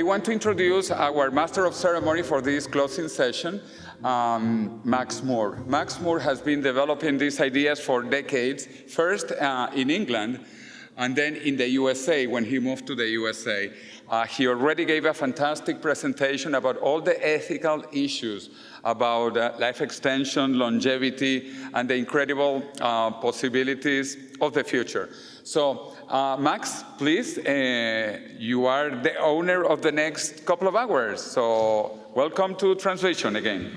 I want to introduce our Master of Ceremony for this closing session, Max Moore. Max Moore has been developing these ideas for decades, first in England, and then in the USA when he moved to the USA. He already gave a fantastic presentation about all the ethical issues about life extension, longevity, and the incredible possibilities of the future. So, Max, please, you are the owner of the next couple of hours. So, welcome to Translation again.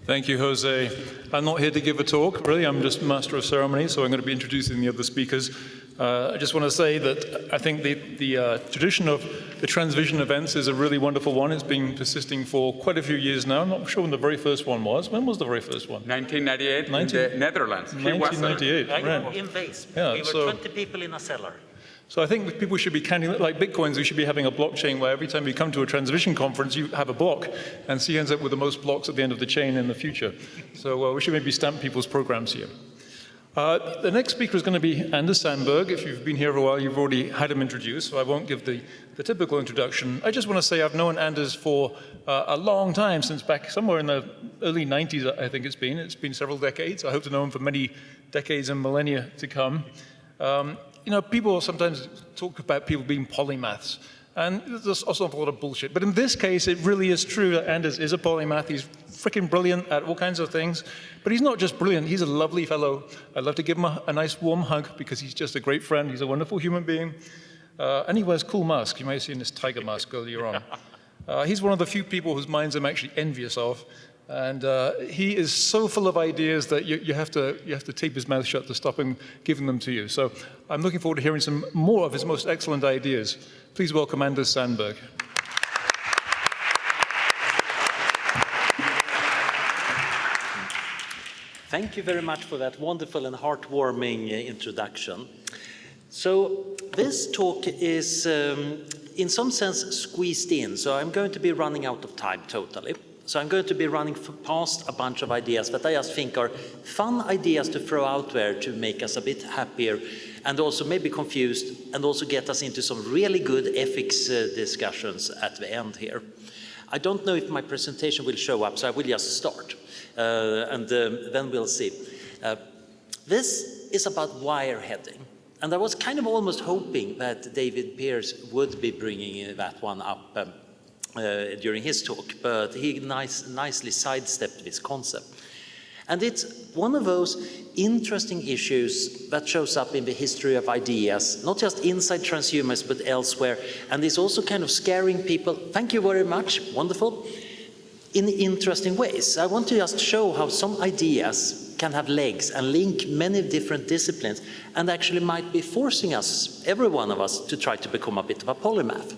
Thank you, Jose. I'm not here to give a talk, really. I'm just Master of Ceremony, so I'm going to be introducing the other speakers. I just want to say that I think the tradition of the Transvision events is a really wonderful one. It's been persisting for quite a few years now. I'm not sure when the very first one was. When was the very first one? 1998 in the Netherlands. 1998, right. In Vase. Yeah, we were 20 people in a cellar. So I think people should be counting, like Bitcoins, we should be having a blockchain where every time you come to a Transvision conference, you have a block, and see ends up with the most blocks at the end of the chain in the future. So we should maybe stamp people's programs here. The next speaker is going to be Anders Sandberg. If you've been here for a while, you've already had him introduced, so I won't give the typical introduction. I just want to say I've known Anders for a long time, since back somewhere in the early 90s, I think it's been. It's been several decades. I hope to know him for many decades and millennia to come. You know, people sometimes talk about people being polymaths, and there's also a lot of bullshit. But in this case, it really is true that Anders is a polymath. He's freaking brilliant at all kinds of things. But he's not just brilliant, he's a lovely fellow. I'd love to give him a nice warm hug because he's just a great friend. He's a wonderful human being. And he wears cool masks. You may have seen this tiger mask earlier on. He's one of the few people whose minds I'm actually envious of. And he is so full of ideas that you have to tape his mouth shut to stop him giving them to you. So I'm looking forward to hearing some more of his most excellent ideas. Please welcome Anders Sandberg. Thank you very much for that wonderful and heartwarming introduction. So this talk is in some sense squeezed in, so I'm going to be running out of time totally. So I'm going to be running past a bunch of ideas that I just think are fun ideas to throw out there to make us a bit happier and also maybe confused and also get us into some really good ethics discussions at the end here. I don't know if my presentation will show up, so I will just start and then we'll see. This is about wireheading. And I was kind of almost hoping that David Pearce would be bringing that one up during his talk, but he nicely sidestepped this concept. And it's one of those interesting issues that shows up in the history of ideas, not just inside transhumanists, but elsewhere, and is also kind of scaring people, thank you very much, wonderful, in interesting ways. I want to just show how some ideas can have legs and link many different disciplines, and actually might be forcing us, every one of us, to try to become a bit of a polymath.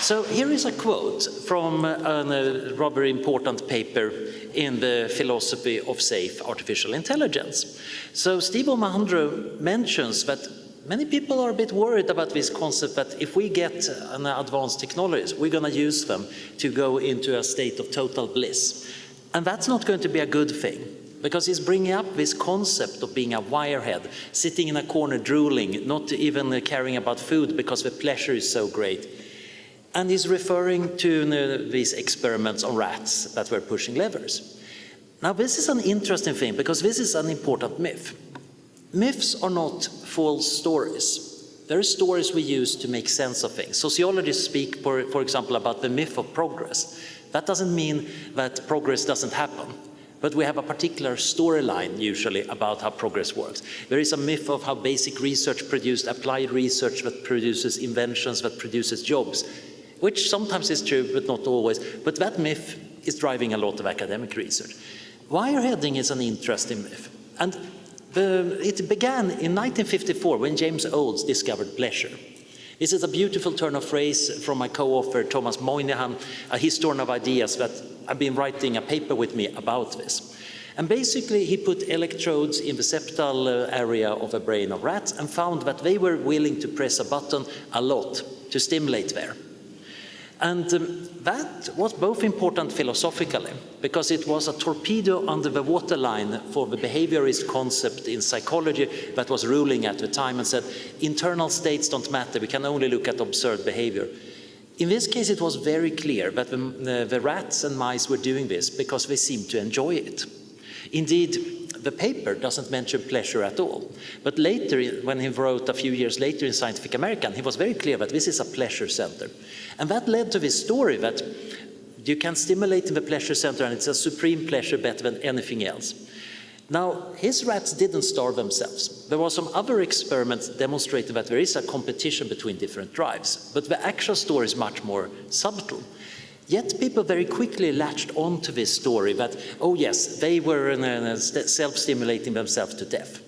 So here is a quote from a rather important paper in the philosophy of safe artificial intelligence. So Steve Omandro mentions that many people are a bit worried about this concept that if we get an advanced technologies, we're going to use them to go into a state of total bliss. And that's not going to be a good thing, because he's bringing up this concept of being a wirehead, sitting in a corner drooling, not even caring about food because the pleasure is so great. And he's referring to these experiments on rats that were pushing levers. Now, this is an interesting thing because this is an important myth. Myths are not false stories. They're stories we use to make sense of things. Sociologists speak, for example, about the myth of progress. That doesn't mean that progress doesn't happen, but we have a particular storyline usually about how progress works. There is a myth of how basic research produced applied research that produces inventions, that produces jobs, which sometimes is true, but not always. But that myth is driving a lot of academic research. Wireheading is an interesting myth. And it began in 1954 when James Olds discovered pleasure. This is a beautiful turn of phrase from my co-author Thomas Moynihan, a historian of ideas that I've been writing a paper with me about this. And basically he put electrodes in the septal area of the brain of rats and found that they were willing to press a button a lot to stimulate there. And that was both important philosophically, because it was a torpedo under the waterline for the behaviorist concept in psychology that was ruling at the time and said, internal states don't matter, we can only look at observed behavior. In this case, it was very clear that the rats and mice were doing this because they seemed to enjoy it. Indeed, the paper doesn't mention pleasure at all. But later, when he wrote a few years later in Scientific American, he was very clear that this is a pleasure center. And that led to this story that you can stimulate in the pleasure center and it's a supreme pleasure better than anything else. Now, his rats didn't starve themselves. There were some other experiments demonstrating that there is a competition between different drives, but the actual story is much more subtle. Yet people very quickly latched onto this story that, oh yes, they were self-stimulating themselves to death.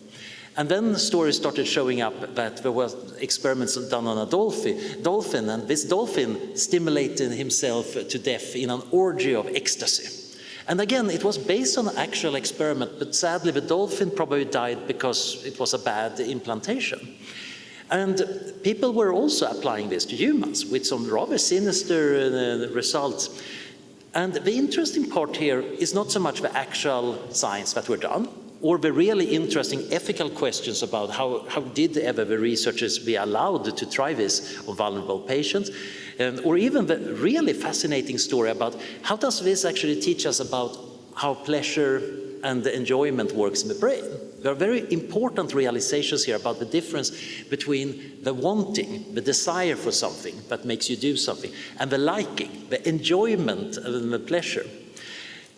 And then the story started showing up that there were experiments done on a dolphin, and this dolphin stimulated himself to death in an orgy of ecstasy. And again, it was based on an actual experiment, but sadly the dolphin probably died because it was a bad implantation. And people were also applying this to humans with some rather sinister results. And the interesting part here is not so much the actual science that were done, or the really interesting ethical questions about how did ever the researchers be allowed to try this on vulnerable patients, or even the really fascinating story about how does this actually teach us about how pleasure and the enjoyment works in the brain. There are very important realizations here about the difference between the wanting, the desire for something that makes you do something, and the liking, the enjoyment and the pleasure.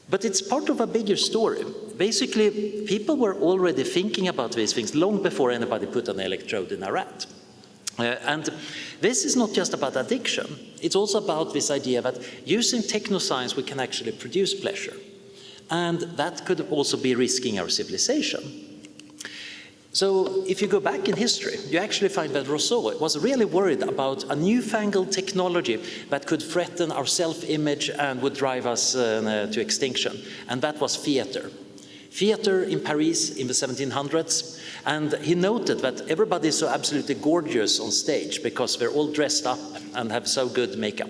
But it's part of a bigger story. Basically, people were already thinking about these things long before anybody put an electrode in a rat. And this is not just about addiction. It's also about this idea that using technoscience, we can actually produce pleasure. And that could also be risking our civilization. So if you go back in history, you actually find that Rousseau was really worried about a newfangled technology that could threaten our self-image and would drive us to extinction. And that was theater. Theater in Paris in the 1700s. And he noted that everybody is so absolutely gorgeous on stage because they're all dressed up and have so good makeup.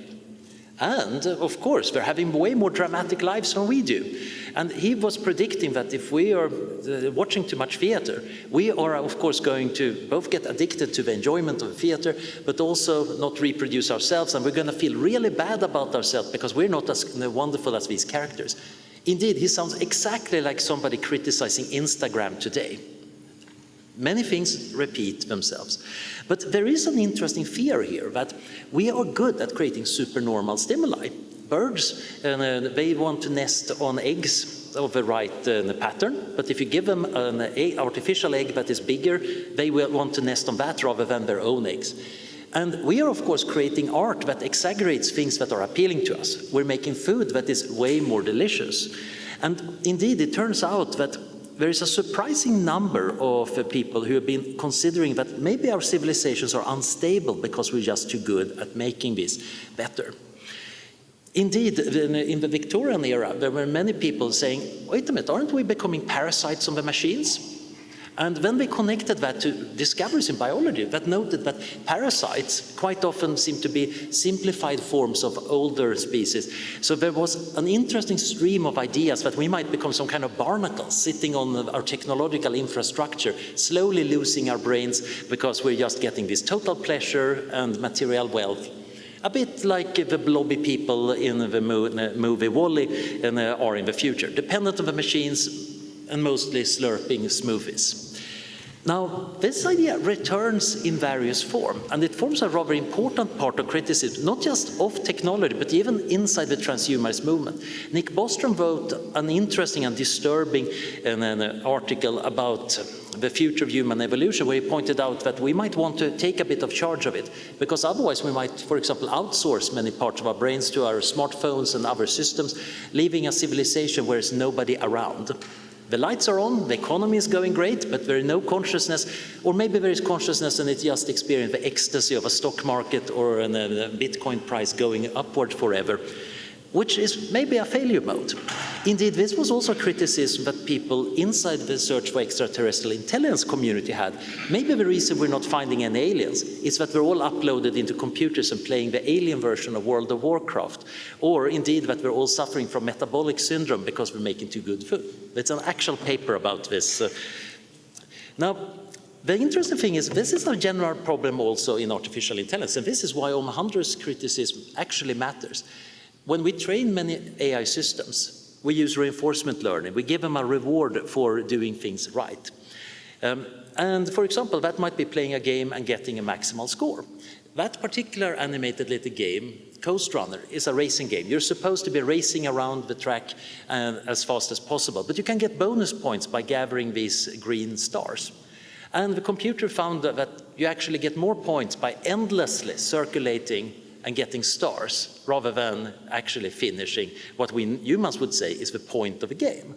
And, of course, they're having way more dramatic lives than we do. And he was predicting that if we are watching too much theater, we are, of course, going to both get addicted to the enjoyment of theater, but also not reproduce ourselves, and we're going to feel really bad about ourselves because we're not as wonderful as these characters. Indeed, he sounds exactly like somebody criticizing Instagram today. Many things repeat themselves. But there is an interesting fear here that we are good at creating supernormal stimuli. Birds, they want to nest on eggs of the right pattern, but if you give them an artificial egg that is bigger, they will want to nest on that rather than their own eggs. And we are, of course, creating art that exaggerates things that are appealing to us. We're making food that is way more delicious. And indeed, it turns out that there is a surprising number of people who have been considering that maybe our civilizations are unstable because we're just too good at making this better. Indeed, in the Victorian era, there were many people saying, wait a minute, aren't we becoming parasites on the machines? And then they connected that to discoveries in biology that noted that parasites quite often seem to be simplified forms of older species. So there was an interesting stream of ideas that we might become some kind of barnacles sitting on our technological infrastructure, slowly losing our brains because we're just getting this total pleasure and material wealth. A bit like the blobby people in the movie WALL-E are in the future, dependent on the machines and mostly slurping smoothies. Now, this idea returns in various forms, and it forms a rather important part of criticism, not just of technology, but even inside the transhumanist movement. Nick Bostrom wrote an interesting and disturbing article about the future of human evolution, where he pointed out that we might want to take a bit of charge of it, because otherwise we might, for example, outsource many parts of our brains to our smartphones and other systems, leaving a civilization where there's nobody around. The lights are on, the economy is going great, but there is no consciousness, or maybe there is consciousness and it just experiences the ecstasy of a stock market or a Bitcoin price going upward forever, which is maybe a failure mode. Indeed, this was also a criticism that people inside the search for extraterrestrial intelligence community had. Maybe the reason we're not finding any aliens is that we're all uploaded into computers and playing the alien version of World of Warcraft, or indeed that we're all suffering from metabolic syndrome because we're making too good food. There's an actual paper about this. Now, The interesting thing is this is a general problem also in artificial intelligence, and this is why Hunter's criticism actually matters. When we train many AI systems, we use reinforcement learning. We give them a reward for doing things right. And for example, that might be playing a game and getting a maximal score. That particular animated little game, Coast Runner, is a racing game. You're supposed to be racing around the track as fast as possible, but you can get bonus points by gathering these green stars. And the computer found that you actually get more points by endlessly circulating and getting stars rather than actually finishing what we humans would say is the point of a game.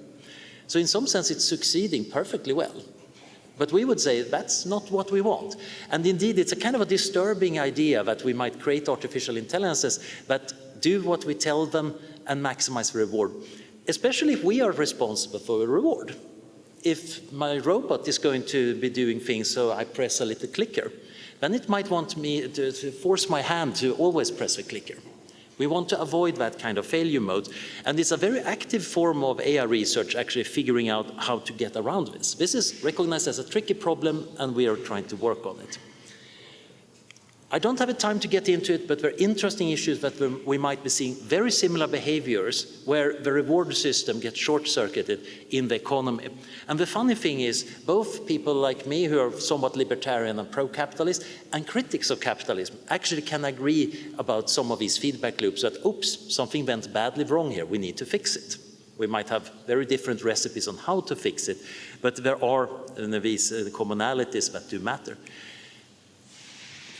So in some sense, it's succeeding perfectly well. But we would say that's not what we want. And indeed, it's a kind of a disturbing idea that we might create artificial intelligences that do what we tell them and maximize the reward, especially if we are responsible for the reward. If my robot is going to be doing things so I press a little clicker, then it might want me to force my hand to always press a clicker. We want to avoid that kind of failure mode. And it's a very active form of AI research actually figuring out how to get around this. This is recognized as a tricky problem, and we are trying to work on it. I don't have the time to get into it, but there are interesting issues that we might be seeing very similar behaviors where the reward system gets short-circuited in the economy. And the funny thing is, both people like me who are somewhat libertarian and pro-capitalist and critics of capitalism actually can agree about some of these feedback loops that, oops, something went badly wrong here, we need to fix it. We might have very different recipes on how to fix it, but there are these commonalities that do matter.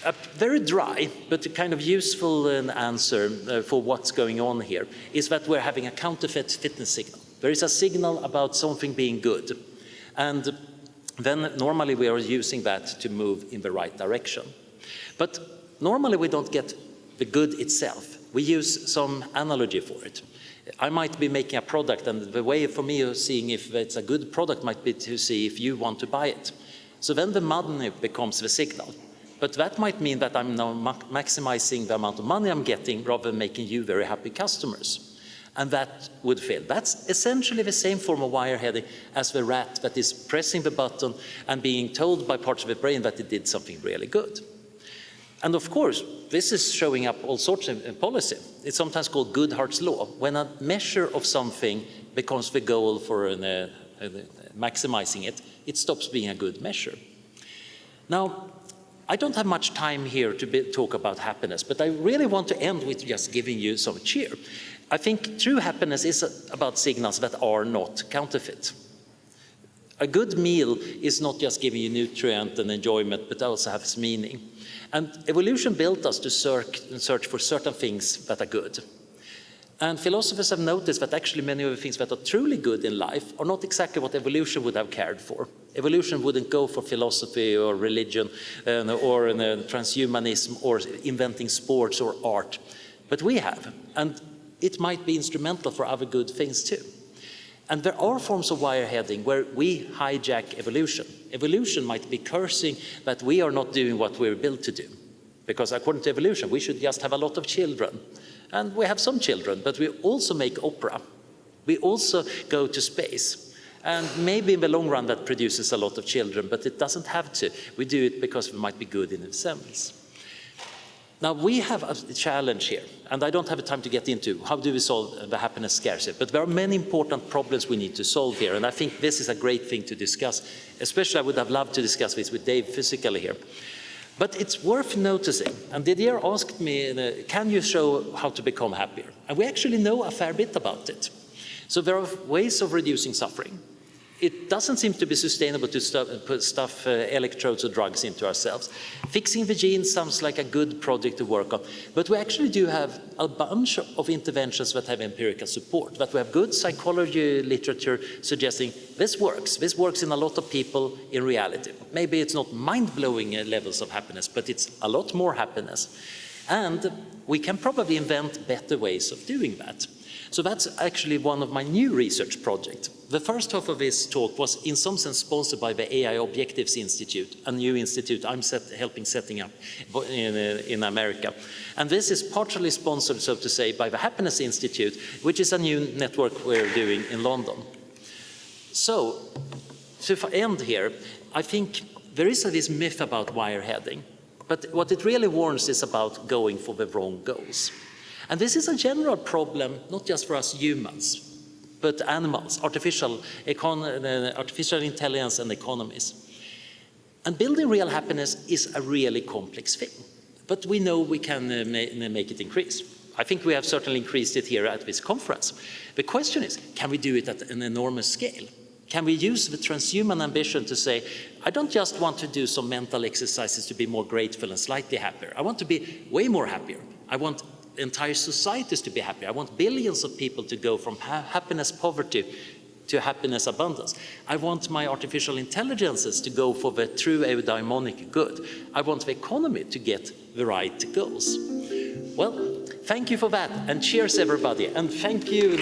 A very dry, but a kind of useful answer for what's going on here is that we're having a counterfeit fitness signal. There is a signal about something being good. And then normally we are using that to move in the right direction. But normally we don't get the good itself. We use some analogy for it. I might be making a product, and the way for me of seeing if it's a good product might be to see if you want to buy it. So then the money becomes the signal. But that might mean that I'm now maximizing the amount of money I'm getting rather than making you very happy customers. And that would fail. That's essentially the same form of wireheading as the rat that is pressing the button and being told by parts of the brain that it did something really good. And of course, this is showing up all sorts in policy. It's sometimes called Goodhart's law. When a measure of something becomes the goal for maximizing it, it stops being a good measure. Now, I don't have much time here to talk about happiness, but I really want to end with just giving you some cheer. I think true happiness is about signals that are not counterfeit. A good meal is not just giving you nutrient and enjoyment, but also has meaning. And evolution built us to search for certain things that are good. And philosophers have noticed that actually many of the things that are truly good in life are not exactly what evolution would have cared for. Evolution wouldn't go for philosophy or religion or transhumanism or inventing sports or art. But we have, and it might be instrumental for other good things too. And there are forms of wireheading where we hijack evolution. Evolution might be cursing that we are not doing what we're built to do. Because according to evolution, we should just have a lot of children. And we have some children, but we also make opera. We also go to space. And maybe in the long run that produces a lot of children, but it doesn't have to. We do it because we might be good in themselves. Now, we have a challenge here, and I don't have the time to get into how do we solve the happiness scarcity, but there are many important problems we need to solve here, and I think this is a great thing to discuss. Especially, I would have loved to discuss this with Dave physically here. But it's worth noticing, and Didier asked me, can you show how to become happier? And we actually know a fair bit about it. So there are ways of reducing suffering. It doesn't seem to be sustainable to stuff electrodes or drugs into ourselves. Fixing the genes sounds like a good project to work on, but we actually do have a bunch of interventions that have empirical support, that we have good psychology literature suggesting this works in a lot of people in reality. Maybe it's not mind-blowing levels of happiness, but it's a lot more happiness. And we can probably invent better ways of doing that. So that's actually one of my new research projects. The first half of this talk was in some sense sponsored by the AI Objectives Institute, a new institute I'm helping setting up in America. And this is partially sponsored, so to say, by the Happiness Institute, which is a new network we're doing in London. So, to end here, I think there is this myth about wireheading, but what it really warns is about going for the wrong goals. And this is a general problem, not just for us humans, but animals, artificial intelligence and economies. And building real happiness is a really complex thing, but we know we can make it increase. I think we have certainly increased it here at this conference. The question is, can we do it at an enormous scale? Can we use the transhuman ambition to say, I don't just want to do some mental exercises to be more grateful and slightly happier. I want to be way more happier. I want entire societies to be happier. I want billions of people to go from happiness, poverty to happiness, abundance. I want my artificial intelligences to go for the true eudaimonic good. I want the economy to get the right goals. Well, thank you for that, and cheers everybody, and thank you.